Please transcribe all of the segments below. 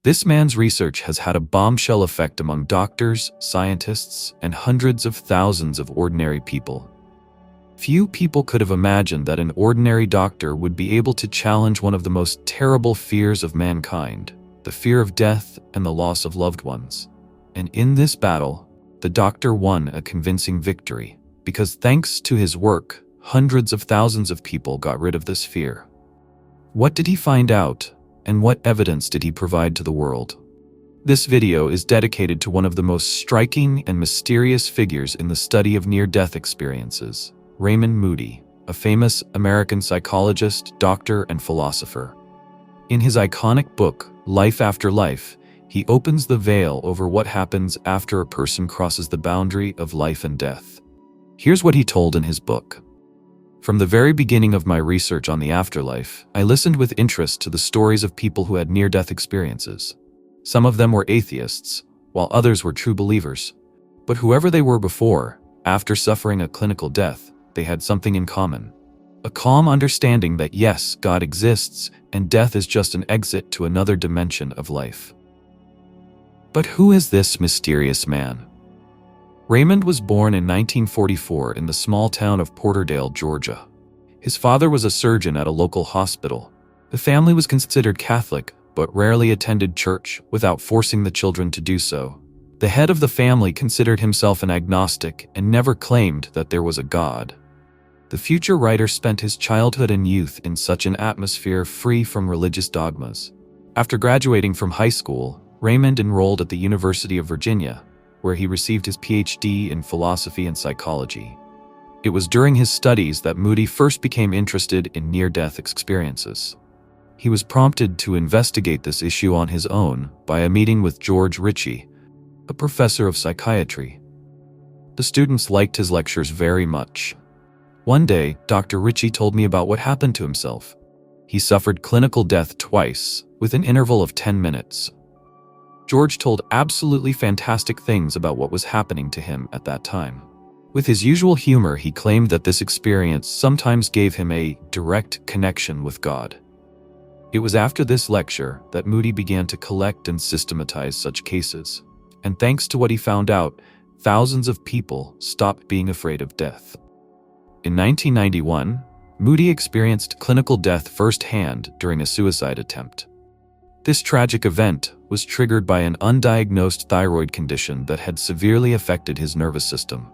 This man's research has had a bombshell effect among doctors, scientists, and hundreds of thousands of ordinary people. Few people could have imagined that an ordinary doctor would be able to challenge one of the most terrible fears of mankind, the fear of death and the loss of loved ones. And in this battle, the doctor won a convincing victory, because thanks to his work, hundreds of thousands of people got rid of this fear. What did he find out, and what evidence did he provide to the world? This video is dedicated to one of the most striking and mysterious figures in the study of near-death experiences, Raymond Moody, a famous American psychologist, doctor, and philosopher. In his iconic book, Life After Life, he opens the veil over what happens after a person crosses the boundary of life and death. Here's what he told in his book. From the very beginning of my research on the afterlife, I listened with interest to the stories of people who had near-death experiences. Some of them were atheists, while others were true believers. But whoever they were before, after suffering a clinical death, they had something in common. A calm understanding that yes, God exists, and death is just an exit to another dimension of life. But who is this mysterious man? Raymond was born in 1944 in the small town of Porterdale, Georgia. His father was a surgeon at a local hospital. The family was considered Catholic, but rarely attended church without forcing the children to do so. The head of the family considered himself an agnostic and never claimed that there was a God. The future writer spent his childhood and youth in such an atmosphere free from religious dogmas. After graduating from high school, Raymond enrolled at the University of Virginia, where he received his PhD in philosophy and psychology. It was during his studies that Moody first became interested in near-death experiences. He was prompted to investigate this issue on his own by a meeting with George Ritchie, a professor of psychiatry. The students liked his lectures very much. One day, Dr. Ritchie told me about what happened to himself. He suffered clinical death twice, with an interval of 10 minutes. George told absolutely fantastic things about what was happening to him at that time. With his usual humor, he claimed that this experience sometimes gave him a direct connection with God. It was after this lecture that Moody began to collect and systematize such cases. And thanks to what he found out, thousands of people stopped being afraid of death. In 1991, Moody experienced clinical death firsthand during a suicide attempt. This tragic event was triggered by an undiagnosed thyroid condition that had severely affected his nervous system.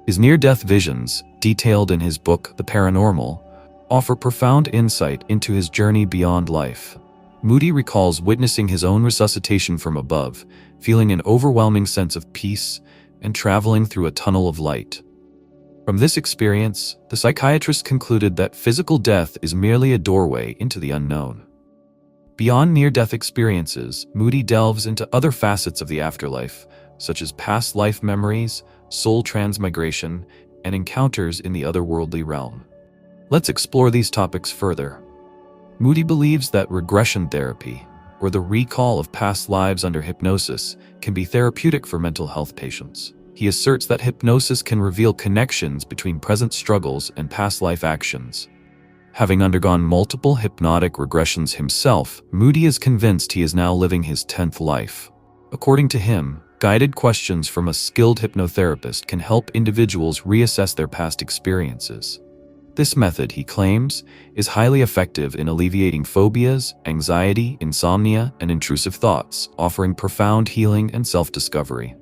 His near-death visions, detailed in his book The Paranormal, offer profound insight into his journey beyond life. Moody recalls witnessing his own resuscitation from above, feeling an overwhelming sense of peace, and traveling through a tunnel of light. From this experience, the psychiatrist concluded that physical death is merely a doorway into the unknown. Beyond near-death experiences, Moody delves into other facets of the afterlife, such as past life memories, soul transmigration, and encounters in the otherworldly realm. Let's explore these topics further. Moody believes that regression therapy, or the recall of past lives under hypnosis, can be therapeutic for mental health patients. He asserts that hypnosis can reveal connections between present struggles and past life actions. Having undergone multiple hypnotic regressions himself, Moody is convinced he is now living his 10th life. According to him, guided questions from a skilled hypnotherapist can help individuals reassess their past experiences. This method, he claims, is highly effective in alleviating phobias, anxiety, insomnia, and intrusive thoughts, offering profound healing and self-discovery.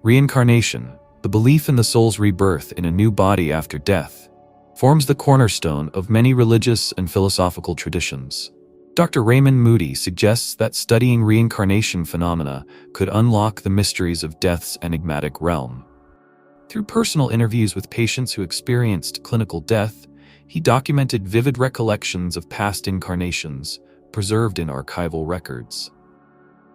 Reincarnation, the belief in the soul's rebirth in a new body after death, forms the cornerstone of many religious and philosophical traditions. Dr. Raymond Moody suggests that studying reincarnation phenomena could unlock the mysteries of death's enigmatic realm. Through personal interviews with patients who experienced clinical death, he documented vivid recollections of past incarnations, preserved in archival records.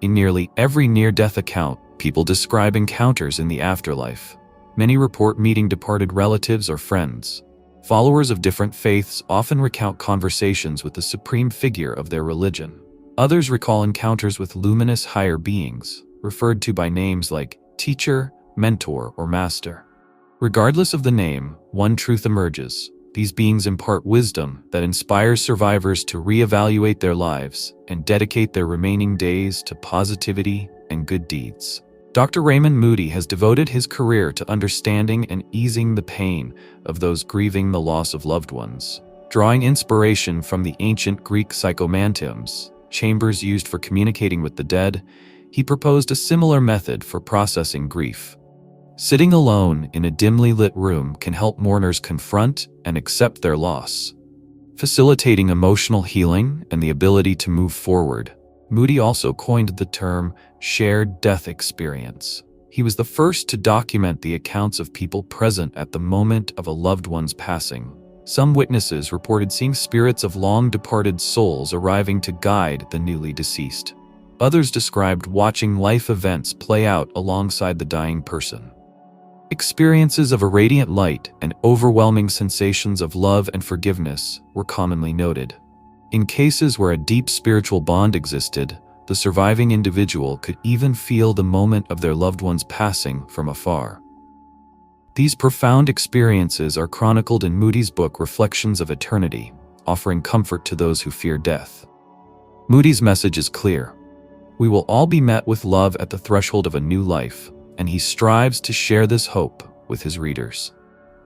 In nearly every near-death account, people describe encounters in the afterlife. Many report meeting departed relatives or friends. Followers of different faiths often recount conversations with the supreme figure of their religion. Others recall encounters with luminous higher beings, referred to by names like teacher, mentor, or master. Regardless of the name, one truth emerges. These beings impart wisdom that inspires survivors to reevaluate their lives and dedicate their remaining days to positivity and good deeds. Dr. Raymond Moody has devoted his career to understanding and easing the pain of those grieving the loss of loved ones. Drawing inspiration from the ancient Greek psychomanteums, chambers used for communicating with the dead, he proposed a similar method for processing grief. Sitting alone in a dimly lit room can help mourners confront and accept their loss, facilitating emotional healing and the ability to move forward. Moody also coined the term shared death experience. He was the first to document the accounts of people present at the moment of a loved one's passing. Some witnesses reported seeing spirits of long-departed souls arriving to guide the newly deceased. Others described watching life events play out alongside the dying person. Experiences of a radiant light and overwhelming sensations of love and forgiveness were commonly noted. In cases where a deep spiritual bond existed, the surviving individual could even feel the moment of their loved one's passing from afar. These profound experiences are chronicled in Moody's book Reflections of Eternity, offering comfort to those who fear death. Moody's message is clear. We will all be met with love at the threshold of a new life, and he strives to share this hope with his readers.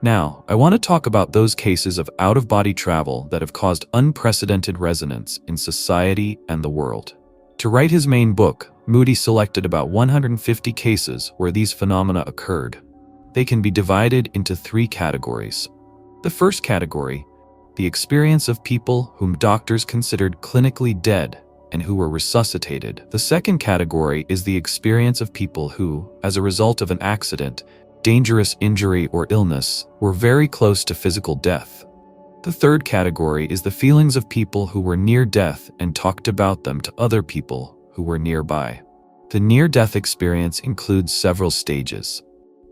Now, I want to talk about those cases of out-of-body travel that have caused unprecedented resonance in society and the world. To write his main book, Moody selected about 150 cases where these phenomena occurred. They can be divided into 3 categories. The first category, the experience of people whom doctors considered clinically dead and who were resuscitated. The second category is the experience of people who, as a result of an accident, dangerous injury, or illness, were very close to physical death. The third category is the feelings of people who were near death and talked about them to other people who were nearby. The near-death experience includes several stages.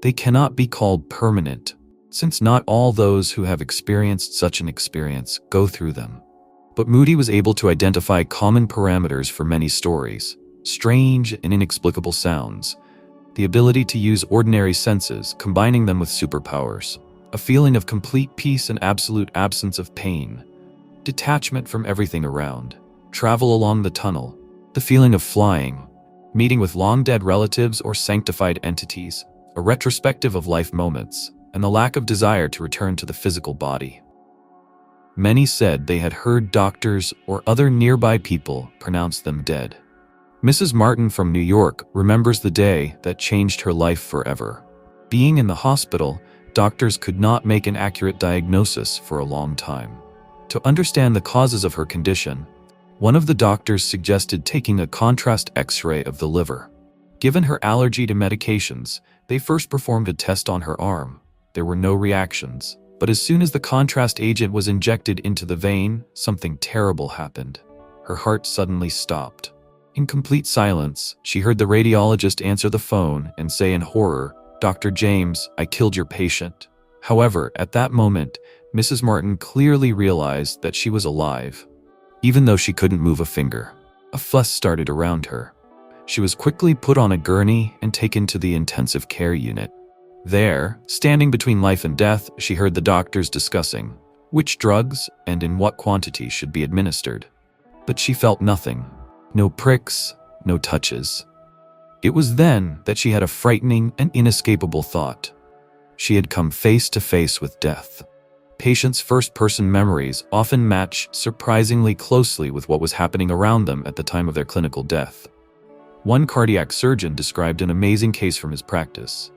They cannot be called permanent, since not all those who have experienced such an experience go through them. But Moody was able to identify common parameters for many stories: strange and inexplicable sounds, the ability to use ordinary senses, combining them with superpowers, a feeling of complete peace and absolute absence of pain, detachment from everything around, travel along the tunnel, the feeling of flying, meeting with long-dead relatives or sanctified entities, a retrospective of life moments, and the lack of desire to return to the physical body. Many said they had heard doctors or other nearby people pronounce them dead. Mrs. Martin from New York remembers the day that changed her life forever. Being in the hospital, doctors could not make an accurate diagnosis for a long time. To understand the causes of her condition, one of the doctors suggested taking a contrast X-ray of the liver. Given her allergy to medications, they first performed a test on her arm. There were no reactions. But as soon as the contrast agent was injected into the vein, something terrible happened. Her heart suddenly stopped. In complete silence, she heard the radiologist answer the phone and say in horror, "Dr. James, I killed your patient." However, at that moment, Mrs. Martin clearly realized that she was alive. Even though she couldn't move a finger, a fuss started around her. She was quickly put on a gurney and taken to the intensive care unit. There, standing between life and death, she heard the doctors discussing which drugs and in what quantity should be administered. But she felt nothing. No pricks, no touches. It was then that she had a frightening and inescapable thought. She had come face to face with death. Patients' first-person memories often match surprisingly closely with what was happening around them at the time of their clinical death. One cardiac surgeon described an amazing case from his practice.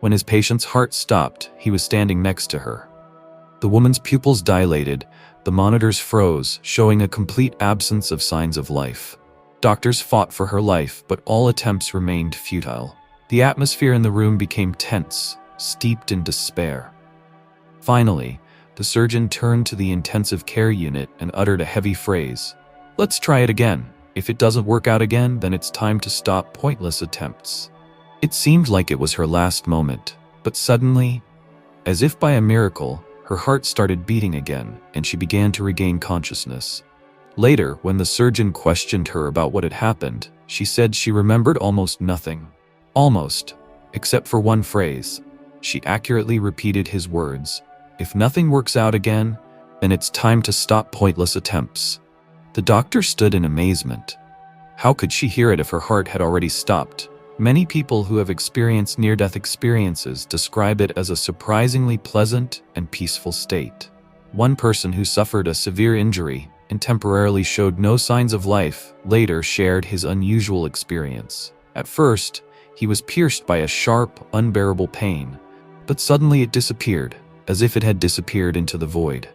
When his patient's heart stopped, he was standing next to her. The woman's pupils dilated, the monitors froze, showing a complete absence of signs of life. Doctors fought for her life, but all attempts remained futile. The atmosphere in the room became tense, steeped in despair. Finally, the surgeon turned to the intensive care unit and uttered a heavy phrase. "Let's try it again. If it doesn't work out again, then it's time to stop pointless attempts." It seemed like it was her last moment, but suddenly, as if by a miracle, her heart started beating again, and she began to regain consciousness. Later, when the surgeon questioned her about what had happened, she said she remembered almost nothing. Almost, except for one phrase. She accurately repeated his words, If nothing works out again, then it's time to stop pointless attempts. The doctor stood in amazement. How could she hear it if her heart had already stopped? Many people who have experienced near-death experiences describe it as a surprisingly pleasant and peaceful state. One person who suffered a severe injury and temporarily showed no signs of life later shared his unusual experience. At first, he was pierced by a sharp, unbearable pain, but suddenly it disappeared, as if it had disappeared into the void.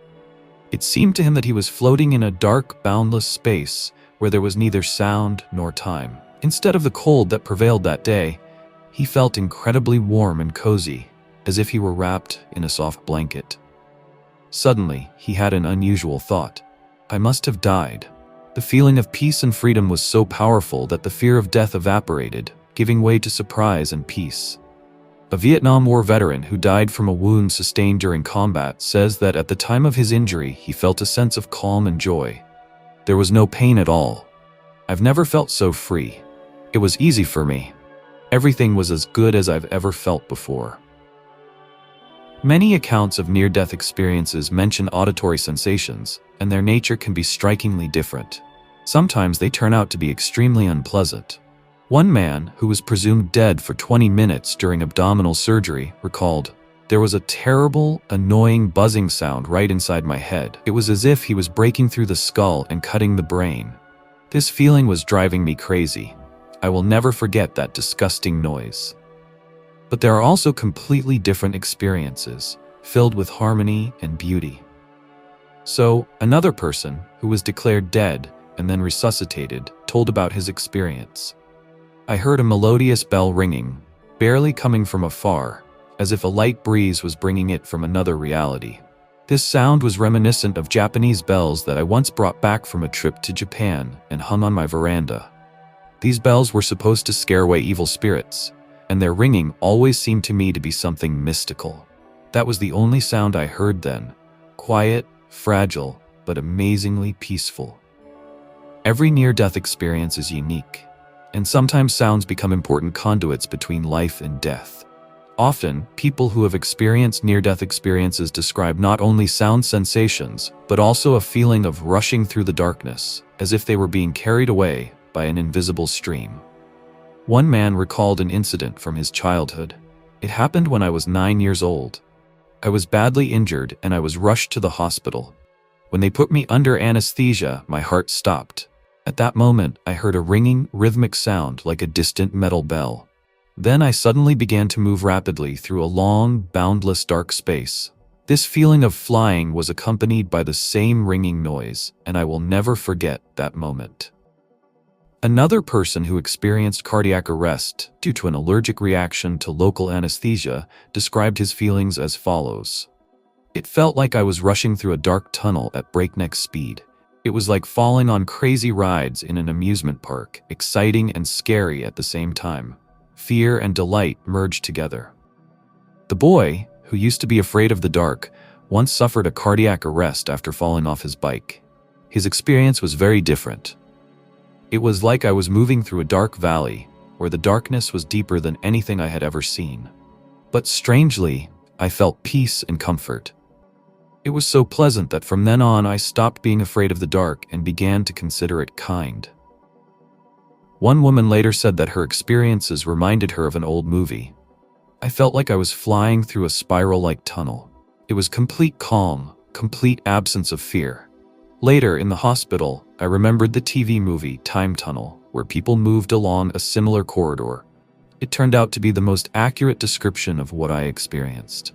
It seemed to him that he was floating in a dark, boundless space where there was neither sound nor time. Instead of the cold that prevailed that day, he felt incredibly warm and cozy, as if he were wrapped in a soft blanket. Suddenly, he had an unusual thought. I must have died. The feeling of peace and freedom was so powerful that the fear of death evaporated, giving way to surprise and peace. A Vietnam War veteran who died from a wound sustained during combat says that at the time of his injury, he felt a sense of calm and joy. There was no pain at all. I've never felt so free. It was easy for me. Everything was as good as I've ever felt before. Many accounts of near-death experiences mention auditory sensations, and their nature can be strikingly different. Sometimes they turn out to be extremely unpleasant. One man, who was presumed dead for 20 minutes during abdominal surgery, recalled, "There was a terrible, annoying buzzing sound right inside my head. It was as if he was breaking through the skull and cutting the brain. This feeling was driving me crazy. I will never forget that disgusting noise." But there are also completely different experiences, filled with harmony and beauty. So, another person, who was declared dead and then resuscitated, told about his experience. "I heard a melodious bell ringing, barely coming from afar, as if a light breeze was bringing it from another reality. This sound was reminiscent of Japanese bells that I once brought back from a trip to Japan and hung on my veranda. These bells were supposed to scare away evil spirits, and their ringing always seemed to me to be something mystical. That was the only sound I heard then, quiet, fragile, but amazingly peaceful." Every near-death experience is unique, and sometimes sounds become important conduits between life and death. Often, people who have experienced near-death experiences describe not only sound sensations, but also a feeling of rushing through the darkness, as if they were being carried away by an invisible stream. One man recalled an incident from his childhood. "It happened when I was 9 years old. I was badly injured and I was rushed to the hospital. When they put me under anesthesia, my heart stopped. At that moment, I heard a ringing, rhythmic sound like a distant metal bell. Then I suddenly began to move rapidly through a long, boundless dark space. This feeling of flying was accompanied by the same ringing noise, and I will never forget that moment." Another person who experienced cardiac arrest due to an allergic reaction to local anesthesia described his feelings as follows. "It felt like I was rushing through a dark tunnel at breakneck speed. It was like falling on crazy rides in an amusement park, exciting and scary at the same time. Fear and delight merged together." The boy, who used to be afraid of the dark, once suffered a cardiac arrest after falling off his bike. His experience was very different. "It was like I was moving through a dark valley, where the darkness was deeper than anything I had ever seen. But strangely, I felt peace and comfort. It was so pleasant that from then on I stopped being afraid of the dark and began to consider it kind." One woman later said that her experiences reminded her of an old movie. "I felt like I was flying through a spiral-like tunnel. It was complete calm, complete absence of fear. Later, in the hospital, I remembered the TV movie Time Tunnel, where people moved along a similar corridor. It turned out to be the most accurate description of what I experienced."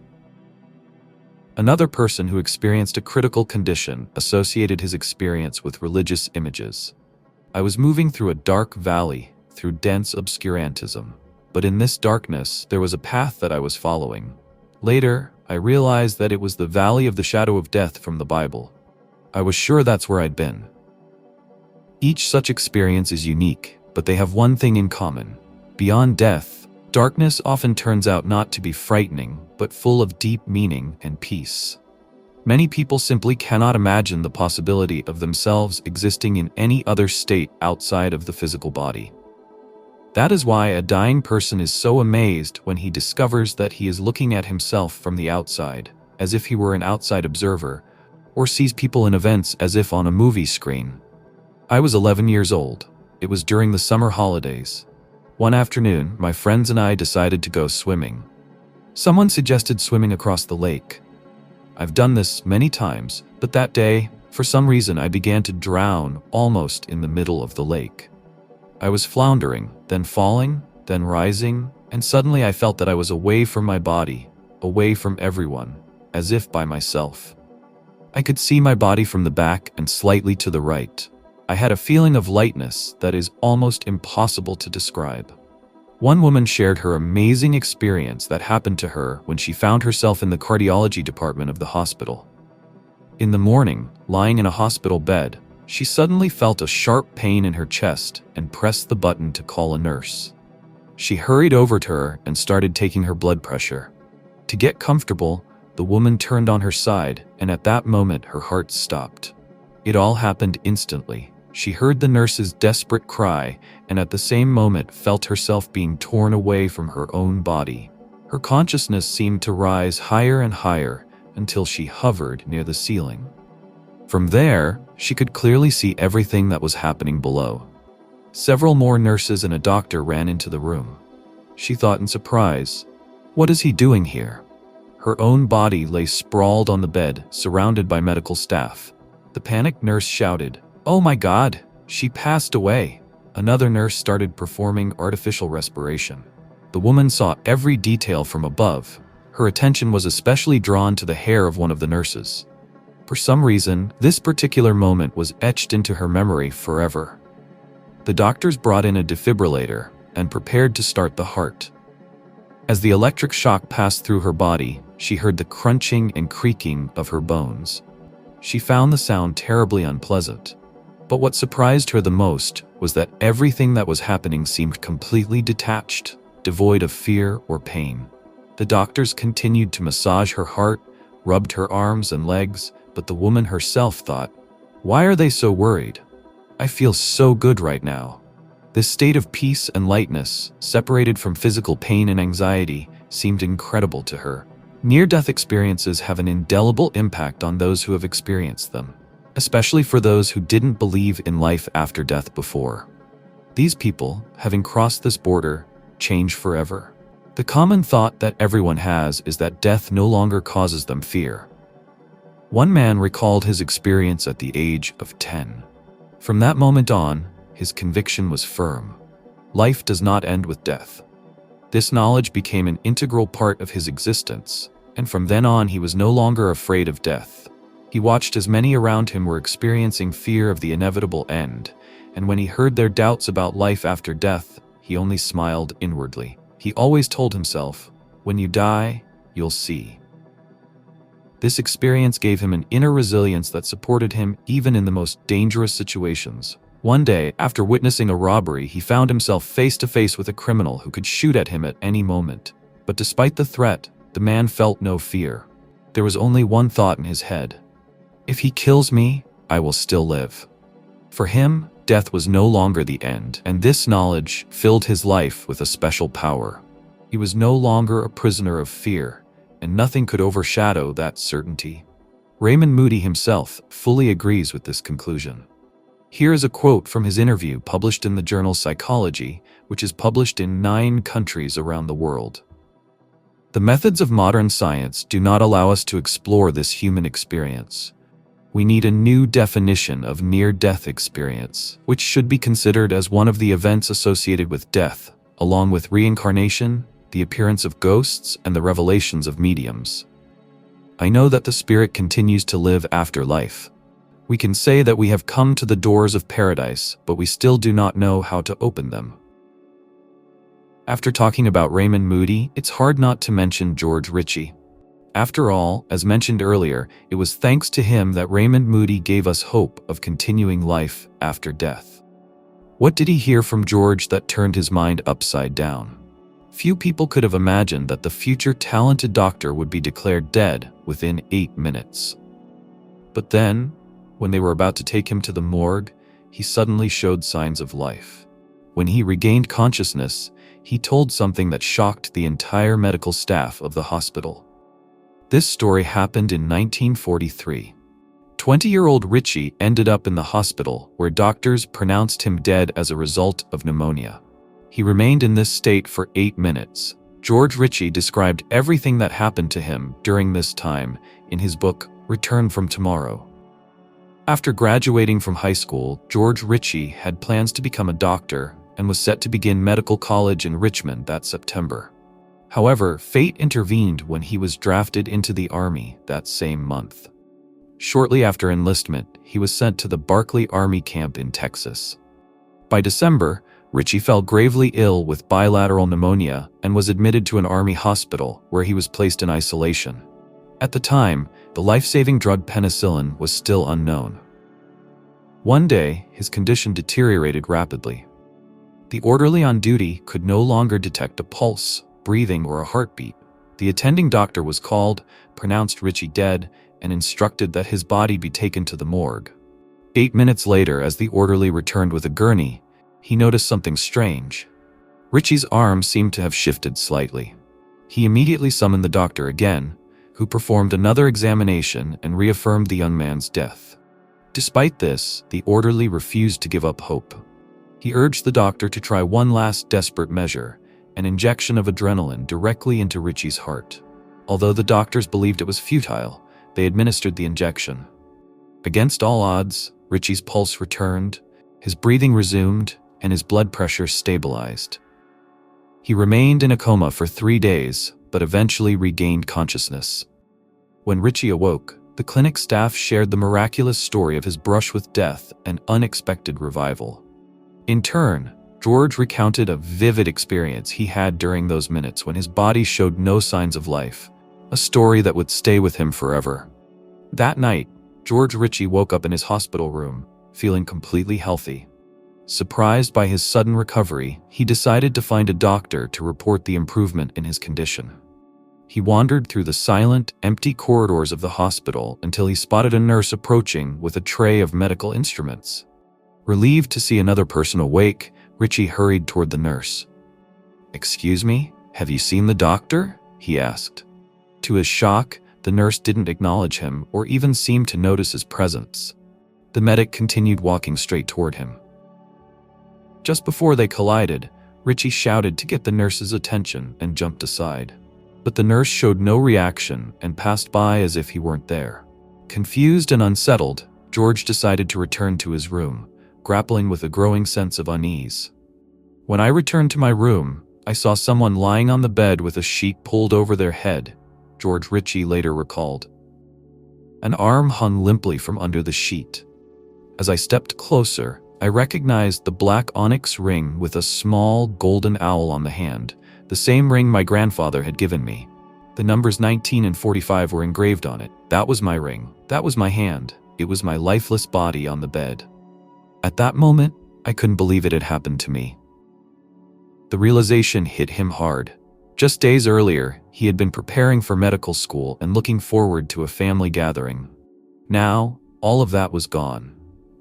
Another person who experienced a critical condition associated his experience with religious images. "I was moving through a dark valley, through dense obscurantism. But in this darkness, there was a path that I was following. Later, I realized that it was the valley of the shadow of death from the Bible. I was sure that's where I'd been." Each such experience is unique, but they have one thing in common. Beyond death, darkness often turns out not to be frightening, but full of deep meaning and peace. Many people simply cannot imagine the possibility of themselves existing in any other state outside of the physical body. That is why a dying person is so amazed when he discovers that he is looking at himself from the outside. as if he were an outside observer, or sees people in events as if on a movie screen. I was 11 years old. It was during the summer holidays. One afternoon, my friends and I decided to go swimming. Someone suggested swimming across the lake. I've done this many times, but that day, for some reason, I began to drown almost in the middle of the lake. I was floundering, then falling, then rising, and suddenly I felt that I was away from my body, away from everyone, as if by myself. I could see my body from the back and slightly to the right. I had a feeling of lightness that is almost impossible to describe. One woman shared her amazing experience that happened to her when she found herself in the cardiology department of the hospital. In the morning, lying in a hospital bed, she suddenly felt a sharp pain in her chest and pressed the button to call a nurse. She hurried over to her and started taking her blood pressure. To get comfortable, the woman turned on her side, and at that moment her heart stopped. It all happened instantly. She heard the nurse's desperate cry, and at the same moment felt herself being torn away from her own body. Her consciousness seemed to rise higher and higher until she hovered near the ceiling. From there, she could clearly see everything that was happening below. Several more nurses and a doctor ran into the room. She thought in surprise, "What is he doing here?" Her own body lay sprawled on the bed, surrounded by medical staff. The panicked nurse shouted, "Oh my God, she passed away." Another nurse started performing artificial respiration. The woman saw every detail from above. Her attention was especially drawn to the hair of one of the nurses. For some reason, this particular moment was etched into her memory forever. The doctors brought in a defibrillator and prepared to start the heart. As the electric shock passed through her body, she heard the crunching and creaking of her bones. She found the sound terribly unpleasant. But what surprised her the most was that everything that was happening seemed completely detached, devoid of fear or pain. The doctors continued to massage her heart, rubbed her arms and legs, but the woman herself thought, "Why are they so worried? I feel so good right now." This state of peace and lightness, separated from physical pain and anxiety, seemed incredible to her. Near-death experiences have an indelible impact on those who have experienced them, especially for those who didn't believe in life after death before. These people, having crossed this border, change forever. The common thought that everyone has is that death no longer causes them fear. One man recalled his experience at the age of 10. From that moment on, his conviction was firm. Life does not end with death. This knowledge became an integral part of his existence, and from then on he was no longer afraid of death. He watched as many around him were experiencing fear of the inevitable end, and when he heard their doubts about life after death, he only smiled inwardly. He always told himself, "When you die, you'll see." This experience gave him an inner resilience that supported him even in the most dangerous situations. One day, after witnessing a robbery, he found himself face to face with a criminal who could shoot at him at any moment. But despite the threat, the man felt no fear. There was only one thought in his head: "If he kills me, I will still live." For him, death was no longer the end, and this knowledge filled his life with a special power. He was no longer a prisoner of fear, and nothing could overshadow that certainty. Raymond Moody himself fully agrees with this conclusion. Here is a quote from his interview published in the journal Psychology, which is published in 9 countries around the world. "The methods of modern science do not allow us to explore this human experience. We need a new definition of near-death experience, which should be considered as one of the events associated with death, along with reincarnation, the appearance of ghosts, and the revelations of mediums. I know that the spirit continues to live after life. We can say that we have come to the doors of paradise, but we still do not know how to open them." After talking about Raymond Moody, it's hard not to mention George Ritchie. After all, as mentioned earlier, it was thanks to him that Raymond Moody gave us hope of continuing life after death. What did he hear from George that turned his mind upside down? Few people could have imagined that the future talented doctor would be declared dead within 8 minutes. But then, when they were about to take him to the morgue, he suddenly showed signs of life. When he regained consciousness, he told something that shocked the entire medical staff of the hospital. This story happened in 1943. 20-year-old Ritchie ended up in the hospital where doctors pronounced him dead as a result of pneumonia. He remained in this state for 8 minutes. George Ritchie described everything that happened to him during this time in his book, Return from Tomorrow. After graduating from high school, George Ritchie had plans to become a doctor and was set to begin medical college in Richmond that September. However, fate intervened when he was drafted into the Army that same month. Shortly after enlistment, he was sent to the Barclay Army Camp in Texas. By December, Ritchie fell gravely ill with bilateral pneumonia and was admitted to an Army hospital where he was placed in isolation. At the time, the life-saving drug penicillin was still unknown. One day, his condition deteriorated rapidly. The orderly on duty could no longer detect a pulse, breathing, or a heartbeat. The attending doctor was called, pronounced Ritchie dead, and instructed that his body be taken to the morgue. 8 minutes later, as the orderly returned with a gurney, he noticed something strange. Ritchie's arm seemed to have shifted slightly. He immediately summoned the doctor again, who performed another examination and reaffirmed the young man's death. Despite this, the orderly refused to give up hope. He urged the doctor to try one last desperate measure, an injection of adrenaline directly into Ritchie's heart. Although the doctors believed it was futile, they administered the injection. Against all odds, Ritchie's pulse returned, his breathing resumed, and his blood pressure stabilized. He remained in a coma for 3 days, but eventually regained consciousness. When Ritchie awoke, the clinic staff shared the miraculous story of his brush with death and unexpected revival. In turn, George recounted a vivid experience he had during those minutes when his body showed no signs of life, a story that would stay with him forever. That night, George Ritchie woke up in his hospital room, feeling completely healthy. Surprised by his sudden recovery, he decided to find a doctor to report the improvement in his condition. He wandered through the silent, empty corridors of the hospital until he spotted a nurse approaching with a tray of medical instruments. Relieved to see another person awake, Ritchie hurried toward the nurse. "Excuse me, have you seen the doctor?" he asked. To his shock, the nurse didn't acknowledge him or even seem to notice his presence. The medic continued walking straight toward him. Just before they collided, Ritchie shouted to get the nurse's attention and jumped aside. But the nurse showed no reaction and passed by as if he weren't there. Confused and unsettled, George decided to return to his room, grappling with a growing sense of unease. "When I returned to my room, I saw someone lying on the bed with a sheet pulled over their head," George Ritchie later recalled. An arm hung limply from under the sheet. As I stepped closer, I recognized the black onyx ring with a small golden owl on the hand, the same ring my grandfather had given me. The numbers 19 and 45 were engraved on it. That was my ring. That was my hand. It was my lifeless body on the bed. At that moment, I couldn't believe it had happened to me. The realization hit him hard. Just days earlier, he had been preparing for medical school and looking forward to a family gathering. Now, all of that was gone.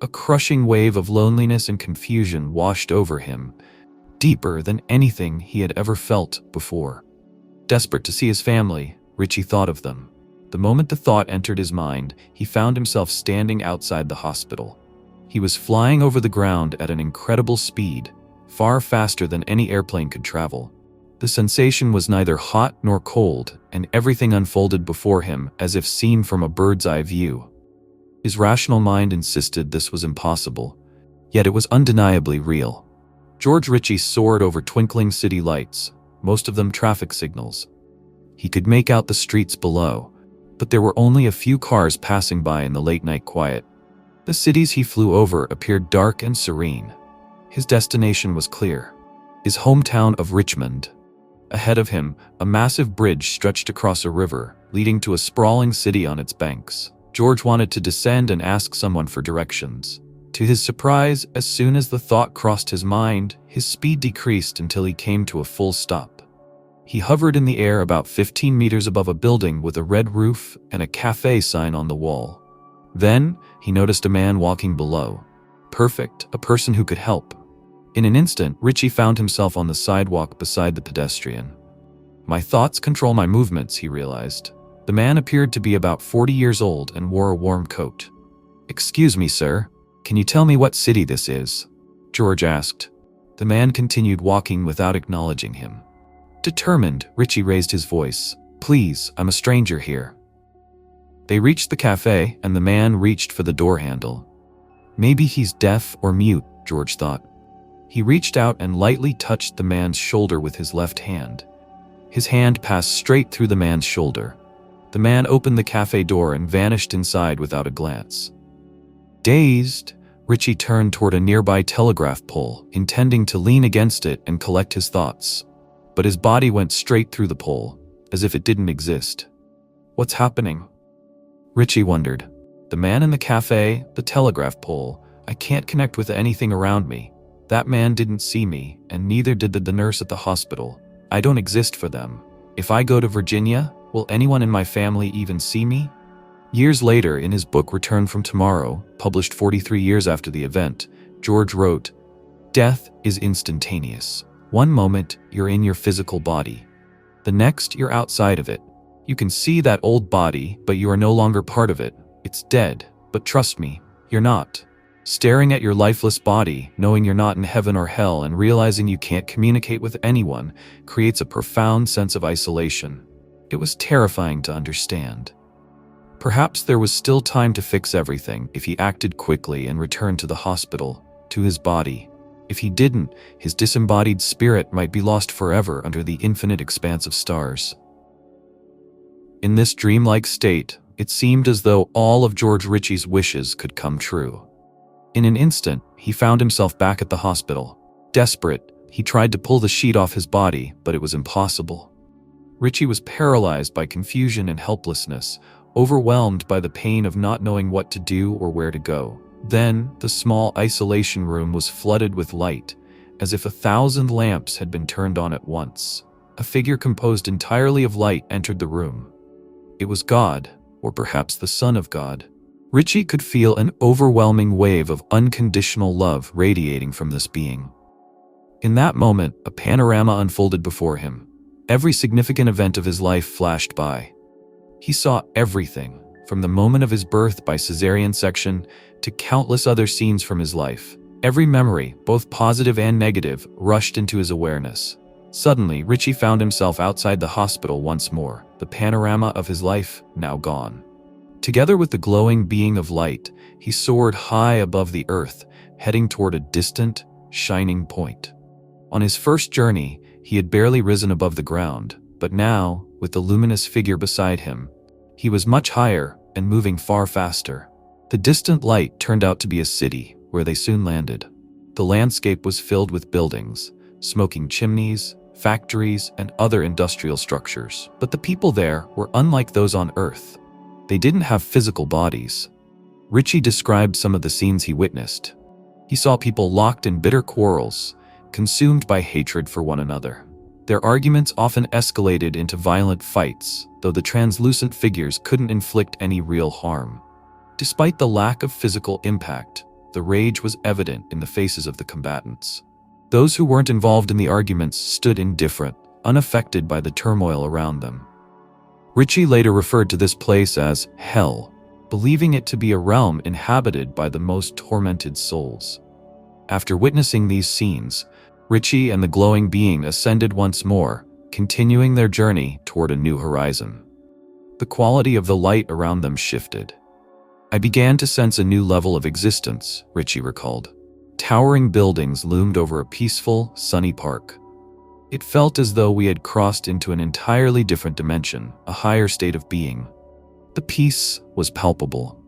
A crushing wave of loneliness and confusion washed over him, deeper than anything he had ever felt before. Desperate to see his family, Ritchie thought of them. The moment the thought entered his mind, he found himself standing outside the hospital. He was flying over the ground at an incredible speed, far faster than any airplane could travel. The sensation was neither hot nor cold, and everything unfolded before him as if seen from a bird's-eye view. His rational mind insisted this was impossible, yet it was undeniably real. George Ritchie soared over twinkling city lights, most of them traffic signals. He could make out the streets below, but there were only a few cars passing by in the late-night quiet. The cities he flew over appeared dark and serene. His destination was clear: his hometown of Richmond. Ahead of him, a massive bridge stretched across a river, leading to a sprawling city on its banks. George wanted to descend and ask someone for directions. To his surprise, as soon as the thought crossed his mind, his speed decreased until he came to a full stop. He hovered in the air about 15 meters above a building with a red roof and a cafe sign on the wall. Then, he noticed a man walking below. Perfect, a person who could help. In an instant, Ritchie found himself on the sidewalk beside the pedestrian. My thoughts control my movements, he realized. The man appeared to be about 40 years old and wore a warm coat. "Excuse me, sir. Can you tell me what city this is?" George asked. The man continued walking without acknowledging him. Determined, Ritchie raised his voice. "Please, I'm a stranger here." They reached the cafe, and the man reached for the door handle. Maybe he's deaf or mute, George thought. He reached out and lightly touched the man's shoulder with his left hand. His hand passed straight through the man's shoulder. The man opened the cafe door and vanished inside without a glance. Dazed, Ritchie turned toward a nearby telegraph pole, intending to lean against it and collect his thoughts. But his body went straight through the pole, as if it didn't exist. What's happening? Ritchie wondered. The man in the cafe, the telegraph pole, I can't connect with anything around me. That man didn't see me, and neither did the nurse at the hospital. I don't exist for them. If I go to Virginia, will anyone in my family even see me? Years later, in his book Return from Tomorrow, published 43 years after the event, George wrote, "Death is instantaneous. One moment, you're in your physical body. The next, you're outside of it. You can see that old body, but you are no longer part of it. It's dead, but trust me, you're not." Staring at your lifeless body, knowing you're not in heaven or hell, and realizing you can't communicate with anyone creates a profound sense of isolation. It was terrifying to understand. Perhaps there was still time to fix everything if he acted quickly and returned to the hospital, to his body. If he didn't, his disembodied spirit might be lost forever under the infinite expanse of stars. In this dreamlike state, it seemed as though all of George Ritchie's wishes could come true. In an instant, he found himself back at the hospital. Desperate, he tried to pull the sheet off his body, but it was impossible. Ritchie was paralyzed by confusion and helplessness, overwhelmed by the pain of not knowing what to do or where to go. Then, the small isolation room was flooded with light, as if 1,000 lamps had been turned on at once. A figure composed entirely of light entered the room. It was God, or perhaps the Son of God. Ritchie could feel an overwhelming wave of unconditional love radiating from this being. In that moment, a panorama unfolded before him. Every significant event of his life flashed by. He saw everything, from the moment of his birth by cesarean section to countless other scenes from his life. Every memory, both positive and negative, rushed into his awareness. Suddenly, Ritchie found himself outside the hospital once more, the panorama of his life now gone. Together with the glowing being of light, he soared high above the earth, heading toward a distant, shining point. On his first journey, he had barely risen above the ground, but now, with the luminous figure beside him, he was much higher and moving far faster. The distant light turned out to be a city, where they soon landed. The landscape was filled with buildings, smoking chimneys, factories, and other industrial structures. But the people there were unlike those on Earth. They didn't have physical bodies. Ritchie described some of the scenes he witnessed. He saw people locked in bitter quarrels, consumed by hatred for one another. Their arguments often escalated into violent fights, though the translucent figures couldn't inflict any real harm. Despite the lack of physical impact, the rage was evident in the faces of the combatants. Those who weren't involved in the arguments stood indifferent, unaffected by the turmoil around them. Ritchie later referred to this place as hell, believing it to be a realm inhabited by the most tormented souls. After witnessing these scenes, Ritchie and the glowing being ascended once more, continuing their journey toward a new horizon. The quality of the light around them shifted. "I began to sense a new level of existence," Ritchie recalled. Towering buildings loomed over a peaceful, sunny park. It felt as though we had crossed into an entirely different dimension, a higher state of being. The peace was palpable.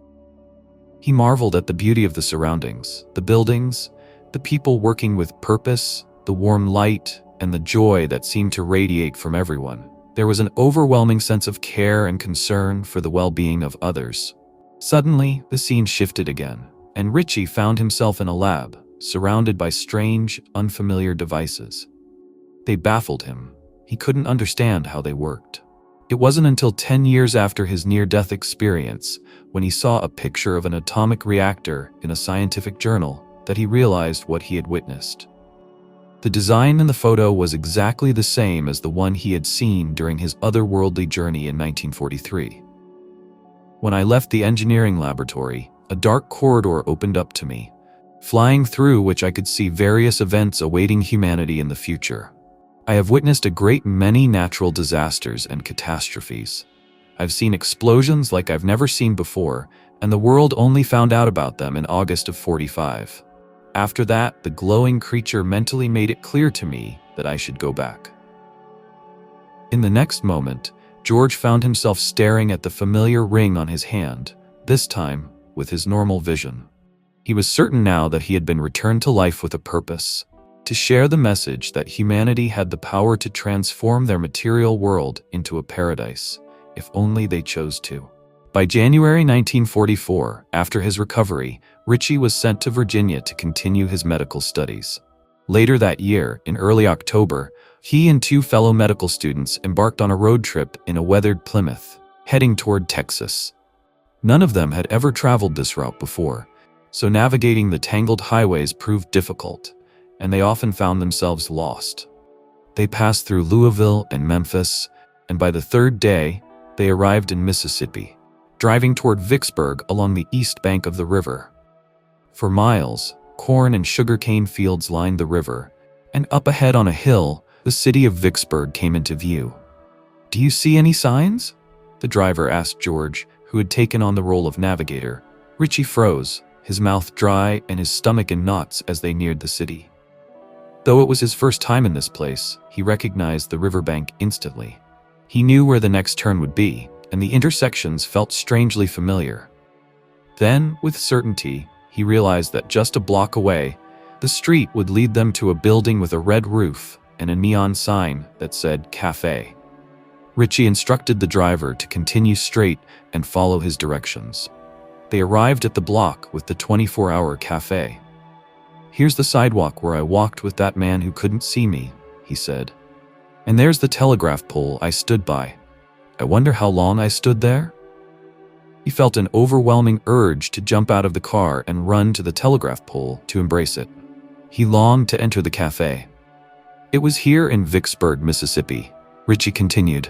He marveled at the beauty of the surroundings, the buildings, the people working with purpose, the warm light, and the joy that seemed to radiate from everyone. There was an overwhelming sense of care and concern for the well-being of others. Suddenly, the scene shifted again, and Ritchie found himself in a lab, surrounded by strange, unfamiliar devices. They baffled him. He couldn't understand how they worked. It wasn't until 10 years after his near-death experience, when he saw a picture of an atomic reactor in a scientific journal, that he realized what he had witnessed. The The design in the photo was exactly the same as the one he had seen during his otherworldly journey in 1943. When I left the engineering laboratory, a dark corridor opened up to me, flying through which I could see various events awaiting humanity in the future. I have witnessed a great many natural disasters and catastrophes. I've seen explosions like I've never seen before, and the world only found out about them in August of '45. After that, the glowing creature mentally made it clear to me that I should go back. In the next moment, George found himself staring at the familiar ring on his hand, this time with his normal vision. He was certain now that he had been returned to life with a purpose, to share the message that humanity had the power to transform their material world into a paradise, if only they chose to. By January 1944, after his recovery, Ritchie was sent to Virginia to continue his medical studies. Later that year, in early October, he and 2 fellow medical students embarked on a road trip in a weathered Plymouth, heading toward Texas. None of them had ever traveled this route before, so navigating the tangled highways proved difficult, and they often found themselves lost. They passed through Louisville and Memphis, and by the 3rd day, they arrived in Mississippi, driving toward Vicksburg along the east bank of the river. For miles, corn and sugarcane fields lined the river, and up ahead on a hill, the city of Vicksburg came into view. "Do you see any signs?" the driver asked George, who had taken on the role of navigator. Ritchie froze, his mouth dry and his stomach in knots as they neared the city. Though it was his first time in this place, he recognized the riverbank instantly. He knew where the next turn would be, and the intersections felt strangely familiar. Then, with certainty, he realized that just a block away, the street would lead them to a building with a red roof and a neon sign that said Cafe. Ritchie instructed the driver to continue straight and follow his directions. They arrived at the block with the 24-hour cafe. "Here's the sidewalk where I walked with that man who couldn't see me," he said. "And there's the telegraph pole I stood by. I wonder how long I stood there?" He felt an overwhelming urge to jump out of the car and run to the telegraph pole to embrace it. He longed to enter the cafe. "It was here in Vicksburg, Mississippi," Ritchie continued.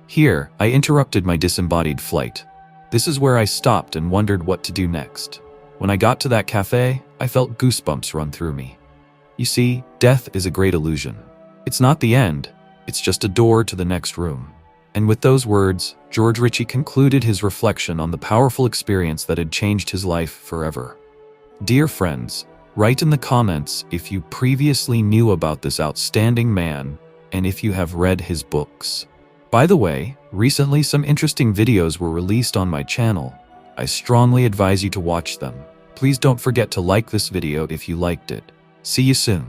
"Here, I interrupted my disembodied flight. This is where I stopped and wondered what to do next. When I got to that cafe, I felt goosebumps run through me. You see, death is a great illusion. It's not the end, it's just a door to the next room." And with those words, George Ritchie concluded his reflection on the powerful experience that had changed his life forever. Dear friends, write in the comments if you previously knew about this outstanding man and if you have read his books. By the way, recently some interesting videos were released on my channel. I strongly advise you to watch them. Please don't forget to like this video if you liked it. See you soon.